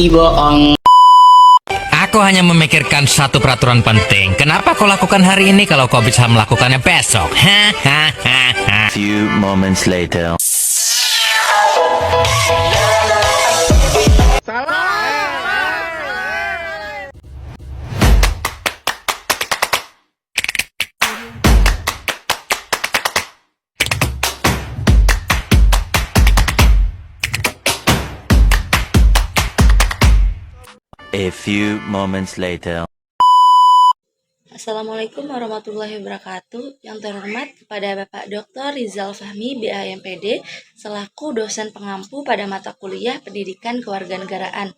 bohong. Aku hanya memikirkan satu peraturan penting. Kenapa kau lakukan hari ini kalau kau bisa melakukannya besok? Few moments later. A few moments later. Assalamualaikum warahmatullahi wabarakatuh. Yang terhormat kepada Bapak Dr. Rizal Fahmi, BAMPD, selaku dosen pengampu pada mata kuliah Pendidikan Kewarganegaraan.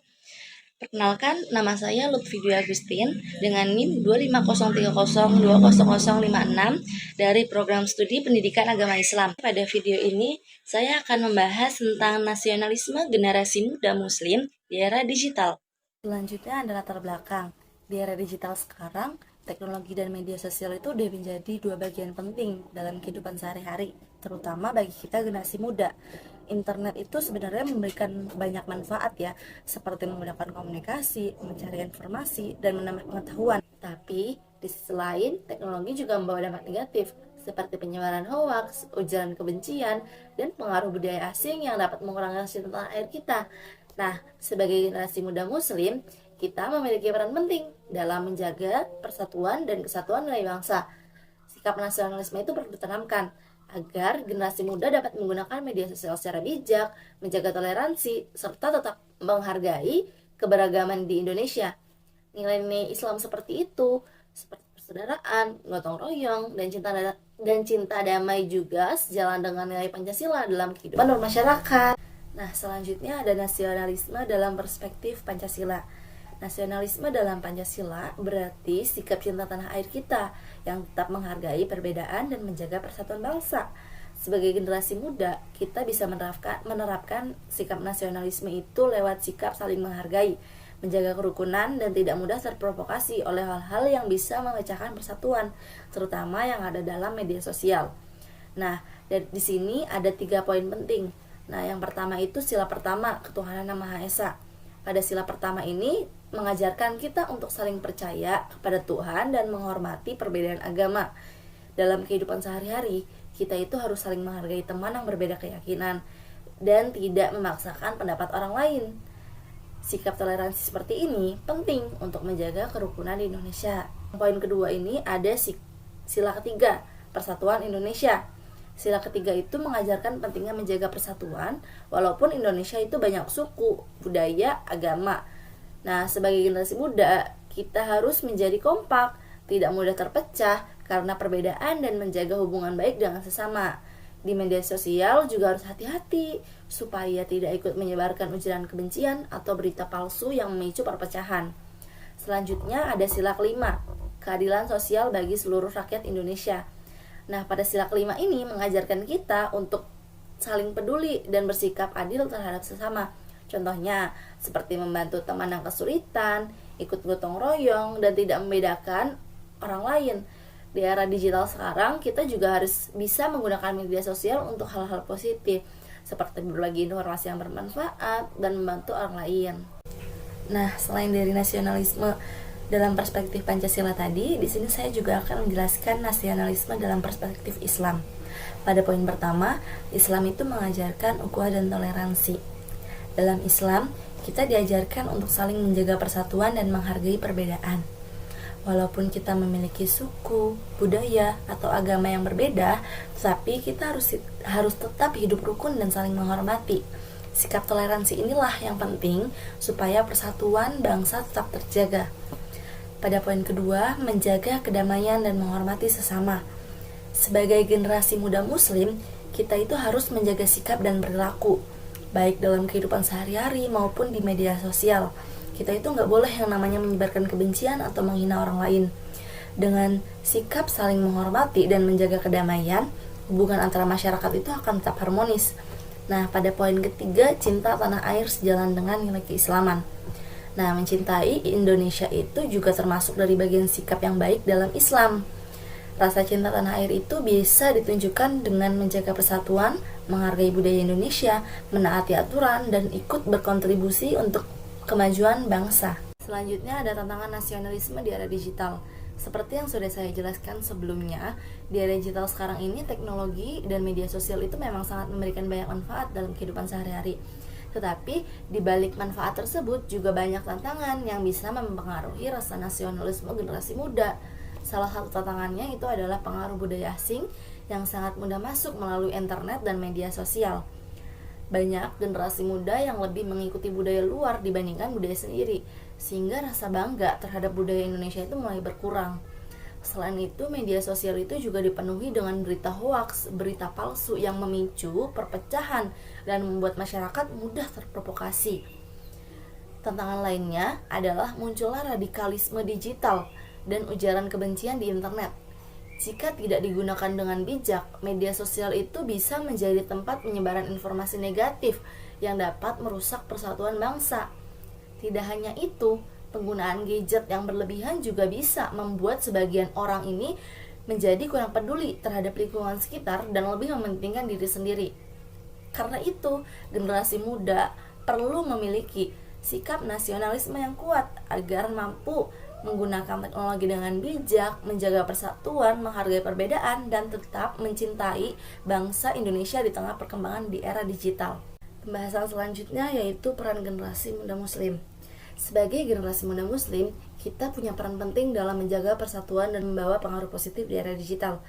Perkenalkan, nama saya Lutfi Dwi Agustin dengan NIM 25030200056 dari Program Studi Pendidikan Agama Islam. Pada video ini, saya akan membahas tentang nasionalisme generasi muda Muslim di era digital. Selanjutnya adalah latar belakang. Di era digital sekarang, teknologi dan media sosial itu udah menjadi dua bagian penting dalam kehidupan sehari-hari, terutama bagi kita generasi muda. Internet itu sebenarnya memberikan banyak manfaat ya, seperti memudahkan komunikasi, mencari informasi, dan menambah pengetahuan. Tapi, di sisi lain, teknologi juga membawa dampak negatif, seperti penyebaran hoaks, ujaran kebencian, dan pengaruh budaya asing yang dapat mengurangi hasil tanah air kita. Nah, sebagai generasi muda Muslim, kita memiliki peran penting dalam menjaga persatuan dan kesatuan nilai bangsa. Sikap nasionalisme itu perlu ditanamkan agar generasi muda dapat menggunakan media sosial secara bijak, menjaga toleransi, serta tetap menghargai keberagaman di Indonesia. Nilai-nilai Islam seperti itu, seperti persaudaraan, gotong royong, dan cinta damai juga sejalan dengan nilai Pancasila dalam kehidupan bermasyarakat. Nah, selanjutnya ada nasionalisme dalam perspektif Pancasila. Nasionalisme dalam Pancasila berarti sikap cinta tanah air kita yang tetap menghargai perbedaan dan menjaga persatuan bangsa. Sebagai generasi muda, kita bisa menerapkan sikap nasionalisme itu lewat sikap saling menghargai, menjaga kerukunan, dan tidak mudah terprovokasi oleh hal-hal yang bisa memecahkan persatuan, terutama yang ada dalam media sosial. Nah, di sini ada 3 poin penting. Nah, yang pertama itu sila pertama, ketuhanan yang Maha Esa. Pada sila pertama ini mengajarkan kita untuk saling percaya kepada Tuhan dan menghormati perbedaan agama. Dalam kehidupan sehari-hari, kita itu harus saling menghargai teman yang berbeda keyakinan dan tidak memaksakan pendapat orang lain. Sikap toleransi seperti ini penting untuk menjaga kerukunan di Indonesia. Poin kedua ini ada sila ketiga, persatuan Indonesia. Sila ketiga itu mengajarkan pentingnya menjaga persatuan, walaupun Indonesia itu banyak suku, budaya, agama. Nah, sebagai generasi muda, kita harus menjadi kompak, tidak mudah terpecah karena perbedaan dan menjaga hubungan baik dengan sesama. Di media sosial juga harus hati-hati, supaya tidak ikut menyebarkan ujaran kebencian atau berita palsu yang memicu perpecahan. Selanjutnya ada sila kelima, keadilan sosial bagi seluruh rakyat Indonesia. Nah, pada sila kelima ini mengajarkan kita untuk saling peduli dan bersikap adil terhadap sesama. Contohnya, seperti membantu teman yang kesulitan, ikut gotong royong, dan tidak membedakan orang lain. Di era digital sekarang, kita juga harus bisa menggunakan media sosial untuk hal-hal positif, seperti berbagi informasi yang bermanfaat dan membantu orang lain. Nah, selain dari nasionalisme dalam perspektif Pancasila tadi, di sini saya juga akan menjelaskan nasionalisme dalam perspektif Islam. Pada poin pertama, Islam itu mengajarkan ukhuwah dan toleransi. Dalam Islam, kita diajarkan untuk saling menjaga persatuan dan menghargai perbedaan. Walaupun kita memiliki suku, budaya, atau agama yang berbeda, tetapi kita harus tetap hidup rukun dan saling menghormati. Sikap toleransi inilah yang penting supaya persatuan bangsa tetap terjaga. Pada poin kedua, menjaga kedamaian dan menghormati sesama. Sebagai generasi muda Muslim, kita itu harus menjaga sikap dan perilaku, baik dalam kehidupan sehari-hari maupun di media sosial. Kita itu nggak boleh yang namanya menyebarkan kebencian atau menghina orang lain. Dengan sikap saling menghormati dan menjaga kedamaian, hubungan antara masyarakat itu akan tetap harmonis. Nah, pada poin ketiga, cinta tanah air sejalan dengan nilai keislaman. Nah, mencintai Indonesia itu juga termasuk dari bagian sikap yang baik dalam Islam. Rasa cinta tanah air itu bisa ditunjukkan dengan menjaga persatuan, menghargai budaya Indonesia, menaati aturan, dan ikut berkontribusi untuk kemajuan bangsa. Selanjutnya ada tantangan nasionalisme di era digital. Seperti yang sudah saya jelaskan sebelumnya, di era digital sekarang ini teknologi dan media sosial itu memang sangat memberikan banyak manfaat dalam kehidupan sehari-hari. Tetapi di balik manfaat tersebut juga banyak tantangan yang bisa mempengaruhi rasa nasionalisme generasi muda. Salah satu tantangannya itu adalah pengaruh budaya asing yang sangat mudah masuk melalui internet dan media sosial. Banyak generasi muda yang lebih mengikuti budaya luar dibandingkan budaya sendiri, sehingga rasa bangga terhadap budaya Indonesia itu mulai berkurang. Selain itu, media sosial itu juga dipenuhi dengan berita hoaks, berita palsu yang memicu perpecahan dan membuat masyarakat mudah terprovokasi. Tantangan lainnya adalah munculnya radikalisme digital dan ujaran kebencian di internet. Jika tidak digunakan dengan bijak, media sosial itu bisa menjadi tempat penyebaran informasi negatif yang dapat merusak persatuan bangsa. Tidak hanya itu, penggunaan gadget yang berlebihan juga bisa membuat sebagian orang ini menjadi kurang peduli terhadap lingkungan sekitar dan lebih mementingkan diri sendiri. Karena itu, generasi muda perlu memiliki sikap nasionalisme yang kuat agar mampu menggunakan teknologi dengan bijak, menjaga persatuan, menghargai perbedaan, dan tetap mencintai bangsa Indonesia di tengah perkembangan di era digital. Pembahasan selanjutnya yaitu peran generasi muda muslim. Sebagai generasi muda muslim, kita punya peran penting dalam menjaga persatuan dan membawa pengaruh positif di era digital.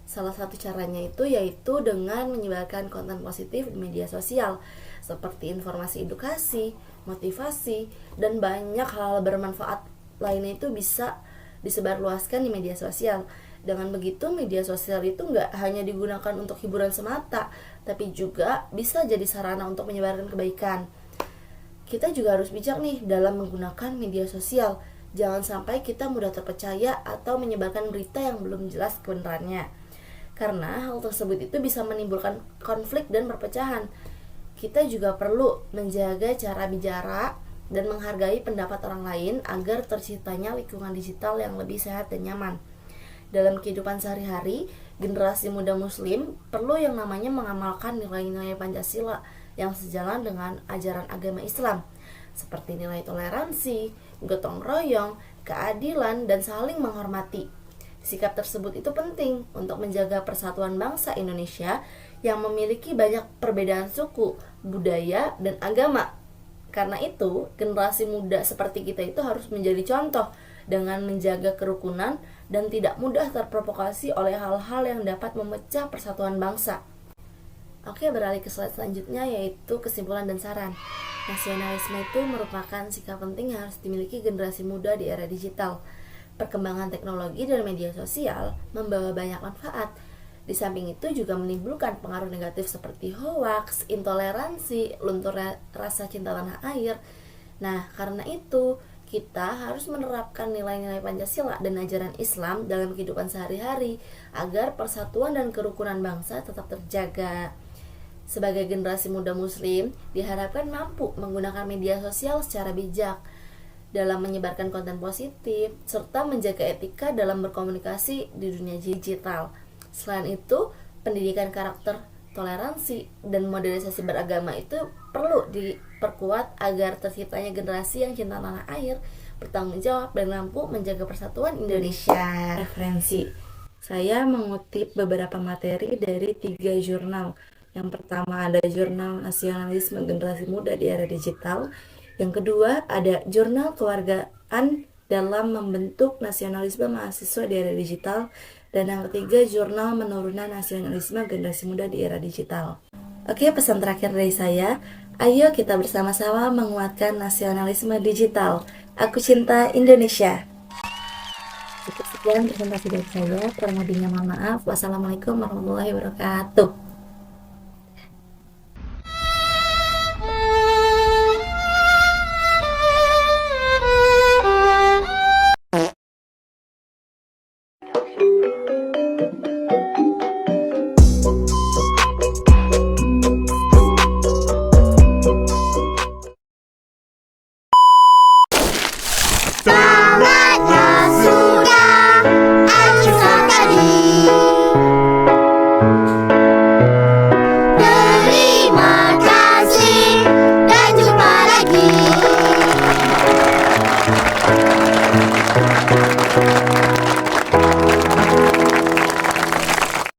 Salah satu caranya itu yaitu dengan menyebarkan konten positif di media sosial, seperti informasi edukasi, motivasi, dan banyak hal bermanfaat lainnya itu bisa disebarluaskan di media sosial. Dengan begitu, media sosial itu nggak hanya digunakan untuk hiburan semata, tapi juga bisa jadi sarana untuk menyebarkan kebaikan. Kita juga harus bijak nih dalam menggunakan media sosial. Jangan sampai kita mudah terpercaya atau menyebarkan berita yang belum jelas kebenarannya, karena hal tersebut itu bisa menimbulkan konflik dan perpecahan. Kita juga perlu menjaga cara bicara dan menghargai pendapat orang lain agar terciptanya lingkungan digital yang lebih sehat dan nyaman. Dalam kehidupan sehari-hari, generasi muda muslim perlu yang namanya mengamalkan nilai-nilai Pancasila yang sejalan dengan ajaran agama Islam, seperti nilai toleransi, gotong royong, keadilan, dan saling menghormati. Sikap tersebut itu penting untuk menjaga persatuan bangsa Indonesia yang memiliki banyak perbedaan suku, budaya, dan agama. Karena itu, generasi muda seperti kita itu harus menjadi contoh dengan menjaga kerukunan dan tidak mudah terprovokasi oleh hal-hal yang dapat memecah persatuan bangsa. Oke, beralih ke slide selanjutnya yaitu kesimpulan dan saran. Nasionalisme itu merupakan sikap penting yang harus dimiliki generasi muda di era digital. Perkembangan teknologi dan media sosial membawa banyak manfaat. Di samping itu juga menimbulkan pengaruh negatif seperti hoaks, intoleransi, lunturnya rasa cinta tanah air. Nah, karena itu kita harus menerapkan nilai-nilai Pancasila dan ajaran Islam dalam kehidupan sehari-hari agar persatuan dan kerukunan bangsa tetap terjaga. Sebagai generasi muda muslim, diharapkan mampu menggunakan media sosial secara bijak dalam menyebarkan konten positif serta menjaga etika dalam berkomunikasi di dunia digital. Selain itu, pendidikan karakter, toleransi, dan modernisasi beragama itu perlu diperkuat agar terciptanya generasi yang cinta tanah air, bertanggung jawab, dan mampu menjaga persatuan Indonesia. Referensi. Saya mengutip beberapa materi dari 3 jurnal. Yang pertama ada Jurnal Nasionalisme Generasi Muda di Era Digital. Yang kedua ada Jurnal Kewargaan dalam Membentuk Nasionalisme Mahasiswa di Era Digital. Dan yang ketiga, Jurnal Menurunnya Nasionalisme Generasi Muda di Era Digital. Oke, pesan terakhir dari saya, ayo kita bersama-sama menguatkan nasionalisme digital. Aku cinta Indonesia. Cukup sekian presentasi dari saya, kurang lebihnya mohon maaf. Wassalamualaikum warahmatullahi wabarakatuh.